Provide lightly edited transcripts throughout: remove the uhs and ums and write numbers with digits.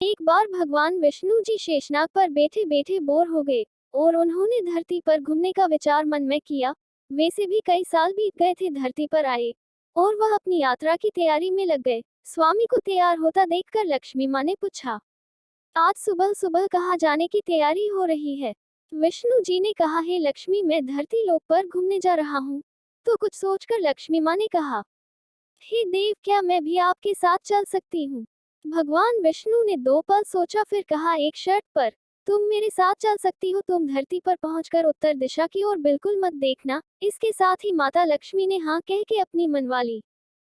एक बार भगवान विष्णु जी शेषनाग पर बैठे बैठे बोर हो गए और उन्होंने धरती पर घूमने का विचार मन में किया। वैसे भी कई साल बीत गए थे धरती पर आए और वह अपनी यात्रा की तैयारी में लग गए। स्वामी को तैयार होता देखकर लक्ष्मी माँ ने पूछा, आज सुबह सुबह कहाँ जाने की तैयारी हो रही है? विष्णु जी ने कहा, है लक्ष्मी, मैं धरती लोक पर घूमने जा रहा हूँ। तो कुछ सोचकर लक्ष्मी माँ ने कहा, हे देव, क्या मैं भी आपके साथ चल सकती हूँ? भगवान विष्णु ने 2 पल सोचा, फिर कहा, एक शर्त पर। तुम मेरे साथ चल सकती हो, तुम धरती पर पहुंचकर उत्तर दिशा की ओर बिल्कुल मत देखना। इसके साथ ही माता लक्ष्मी ने हाँ कह के अपनी मनवा ली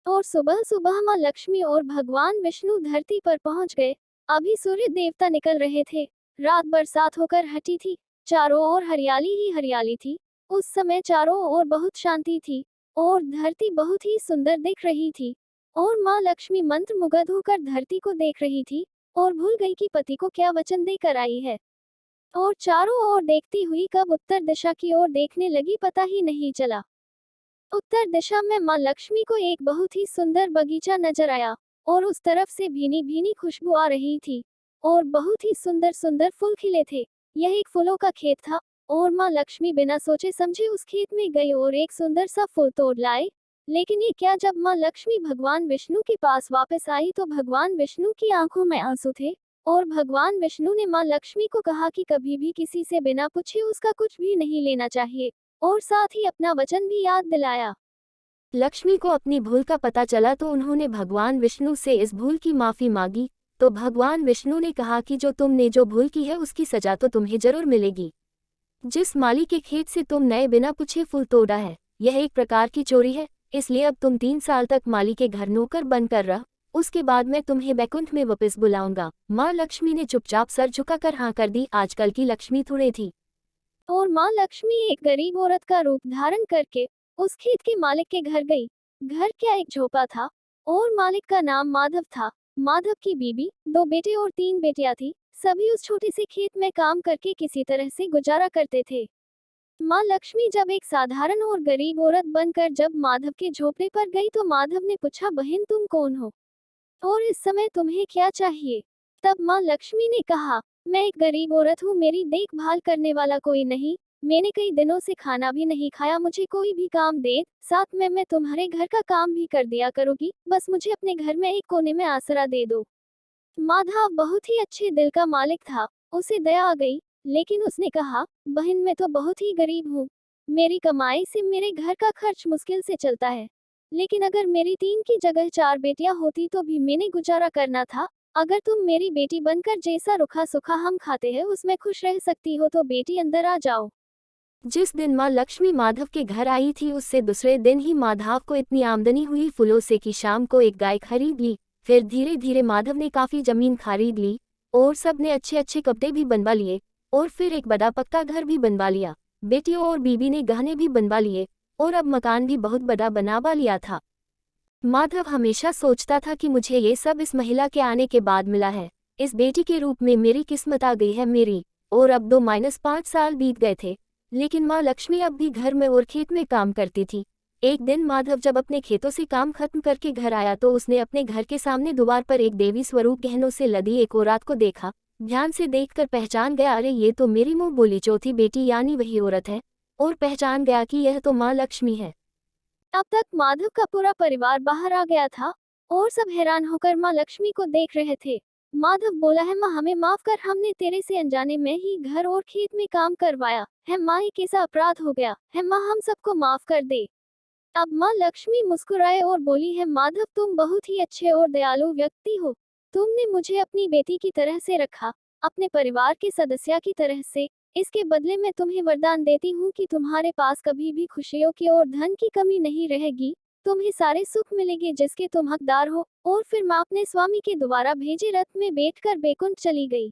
और सुबह सुबह माँ लक्ष्मी और भगवान विष्णु धरती पर पहुंच गए। अभी सूर्य देवता निकल रहे थे। रात बरसात होकर हटी थी। चारों ओर हरियाली ही हरियाली थी। उस समय चारों ओर बहुत शांति थी और धरती बहुत ही सुंदर दिख रही थी और माँ लक्ष्मी मंत्र मुग्ध होकर धरती को देख रही थी और भूल गई कि पति को क्या वचन देकर आई है और चारों ओर देखती हुई कब उत्तर दिशा की ओर देखने लगी पता ही नहीं चला। उत्तर दिशा में माँ लक्ष्मी को एक बहुत ही सुंदर बगीचा नजर आया और उस तरफ से भीनी भीनी खुशबू आ रही थी और बहुत ही सुंदर सुंदर फूल खिले थे। यह एक फूलों का खेत था और माँ लक्ष्मी बिना सोचे समझे उस खेत में गई और एक सुंदर सा फूल तोड़ लाए। लेकिन ये क्या, जब माँ लक्ष्मी भगवान विष्णु के पास वापस आई तो भगवान विष्णु की आंखों में आंसू थे और भगवान विष्णु ने माँ लक्ष्मी को कहा कि कभी भी किसी से बिना पूछे उसका कुछ भी नहीं लेना चाहिए और साथ ही अपना वचन भी याद दिलाया। लक्ष्मी को अपनी भूल का पता चला तो उन्होंने भगवान विष्णु से इस भूल की माफी मांगी। तो भगवान विष्णु ने कहा कि जो तुमने जो भूल की है उसकी सजा तो तुम्हें जरूर मिलेगी। जिस माली के खेत से तुम नए बिना पूछे फूल तोड़ा है, यह एक प्रकार की चोरी है। इसलिए अब तुम 3 साल तक माली के घर नौकर बनकर रह। उसके बाद मैं तुम्हें बैकुंठ में वापस बुलाऊंगा। माँ लक्ष्मी ने चुपचाप सर झुकाकर हाँ कर दी। आजकल की लक्ष्मी थोड़े थी और माँ लक्ष्मी एक गरीब औरत का रूप धारण करके उस खेत के मालिक के घर गई। घर क्या एक झोपड़ा था और मालिक का नाम माधव था। माधव की बीबी, 2 बेटे और 3 बेटियां थी। सभी उस छोटे से खेत में काम करके किसी तरह से गुजारा करते थे। माँ लक्ष्मी जब एक साधारण और गरीब औरत बनकर जब माधव के झोपड़े पर गई तो माधव ने पूछा, बहन तुम कौन हो और इस समय तुम्हें क्या चाहिए? तब माँ लक्ष्मी ने कहा, मैं एक गरीब औरत हूँ, मेरी देखभाल करने वाला कोई नहीं। मैंने कई दिनों से खाना भी नहीं खाया, मुझे कोई भी काम दे, साथ में मैं तुम्हारे घर का काम भी कर दिया करूँगी, बस मुझे अपने घर में एक कोने में आसरा दे दो। माधव बहुत ही अच्छे दिल का मालिक था। उसे दया आ गई, लेकिन उसने कहा, बहन मैं तो बहुत ही गरीब हूँ। मेरी कमाई से मेरे घर का खर्च मुश्किल से चलता है। लेकिन अगर मेरी 3 की जगह 4 बेटियां होती तो भी मैंने गुजारा करना था। अगर तुम मेरी बेटी बनकर जैसा रूखा सूखा हम खाते हैं उसमें खुश रह सकती हो तो बेटी अंदर आ जाओ। जिस दिन माँ लक्ष्मी माधव के घर आई थी उससे दूसरे दिन ही माधव को इतनी आमदनी हुई फूलों से कि शाम को एक गाय खरीद ली। फिर धीरे धीरे माधव ने काफी जमीन खरीद ली और सबने अच्छे अच्छे कपड़े भी बनवा लिए और फिर एक बड़ा पक्का घर भी बनवा लिया। बेटियों और बीबी ने गहने भी बनवा लिए और अब मकान भी बहुत बड़ा बनवा लिया था। माधव हमेशा सोचता था कि मुझे ये सब इस महिला के आने के बाद मिला है। इस बेटी के रूप में मेरी किस्मत आ गई है मेरी। और अब 2-5 साल बीत गए थे, लेकिन माँ लक्ष्मी अब भी घर में और खेत में काम करती थी। एक दिन माधव जब अपने खेतों से काम खत्म करके घर आया तो उसने अपने घर के सामने द्वार पर एक देवी स्वरूप गहनों से लदी एक औरत को देखा। ध्यान से देखकर पहचान गया, अरे ये तो मेरी मुँह बोली चौथी बेटी यानी वही औरत है। और पहचान गया कि यह तो माँ लक्ष्मी है। अब तक माधव का पूरा परिवार बाहर आ गया था और सब हैरान होकर माँ लक्ष्मी को देख रहे थे। माधव बोला, है माँ हमें माफ कर, हमने तेरे से अनजाने में ही घर और खेत में काम करवाया है माँ, ये कैसा अपराध हो गया है माँ, हम सबको माफ कर दे। अब माँ लक्ष्मी मुस्कुराए और बोली, है माधव तुम बहुत ही अच्छे और दयालु व्यक्ति हो। तुमने मुझे अपनी बेटी की तरह से रखा, अपने परिवार के सदस्य की तरह से। इसके बदले मैं तुम्हें वरदान देती हूँ कि तुम्हारे पास कभी भी खुशियों की और धन की कमी नहीं रहेगी। तुम्हें सारे सुख मिलेंगे जिसके तुम हकदार हो। और फिर माँ अपने स्वामी के द्वारा भेजे रथ में बैठकर बैकुंठ चली गई।